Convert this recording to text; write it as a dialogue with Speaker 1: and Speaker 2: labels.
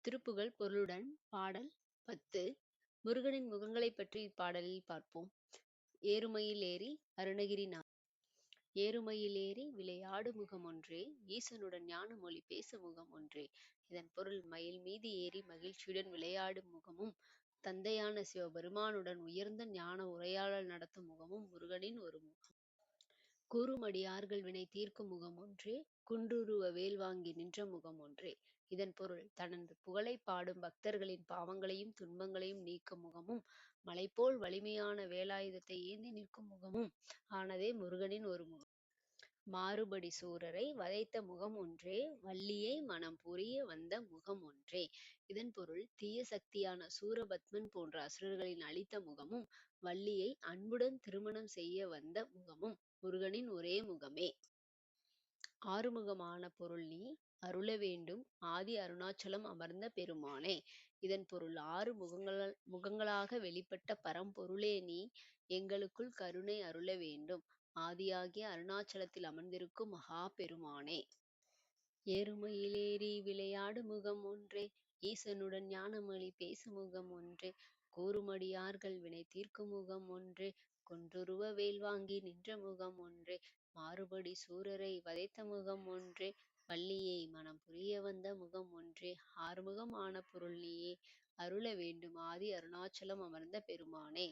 Speaker 1: திருப்புகழ் பொருளுடன் பாடல் 10. முருகனின் முகங்களைப் பற்றி இப்பாடலில் பார்ப்போம். ஏறுமயில் ஏறி அருணகிரிநாதர். ஏறுமயில் ஏறி விளையாடு முகம் ஒன்றே, ஈசனுடன் ஞான மொழி பேச முகம் ஒன்றே. இதன் பொருள் மயில் மீது ஏறி மகிழ்ச்சியுடன் விளையாடும் முகமும், தந்தையான சிவபெருமானுடன் உயர்ந்த ஞான உரையாடல் நடத்தும் முகமும் முருகனின் ஒரு முகம். கூறுமடியார்கள் வினை தீர்க்கும் முகம் ஒன்றே, குன்றுருவ வேல் வாங்கி நின்ற முகம் ஒன்றே. இதன் பொருள் தனது புகழை பாடும் பக்தர்களின் பாவங்களையும் துன்பங்களையும் நீக்கும் முகமும், மலைபோல் வலிமையான வேலாயுதத்தை ஏந்தி நிற்கும் முகமும் ஆனதே முருகனின் ஒரு முகம். மாறுபடி சூரரை வதைத்த முகம் ஒன்றே, வள்ளியை மனம் புரிய வந்த முகம் ஒன்றே. இதன் பொருள் தீய சக்தியான சூரபத்மன் போன்ற அசுரர்களின் அழித்த முகமும், வள்ளியை அன்புடன் திருமணம் செய்ய வந்த முகமும் முருகனின் ஒரே முகமே. ஆறுமுகமான பொருள் நீ அருள வேண்டும் ஆதி அருணாச்சலம் அமர்ந்த பெருமானே. இதன் பொருள் ஆறு முகங்களாக வெளிப்பட்ட பரம்பொருளே நீ எங்களுக்குள் கருணை அருள வேண்டும். ஆதியாகிய அருணாச்சலத்தில் அமர்ந்திருக்கும் மகா பெருமானே. ஏறுமயிலேறி விளையாடு முகம் ஒன்றே, ஈசனுடன் ஞானமொழி பேசு முகம் ஒன்றே. கூறுமடியார்கள் வினை தீர்க்கும் முகம் ஒன்றே, குன்றுருவ வேல் வாங்கி நின்ற முகம் ஒன்றே. மாறுபடி சூரரை வதைத்த முகம் ஒன்றே, வள்ளியை மனம் புரிய வந்த முகம் ஒன்றே. ஆறுமுகமான பொருள் நீயே அருள வேண்டும் ஆதி அருணாச்சலம் அமர்ந்த பெருமானே.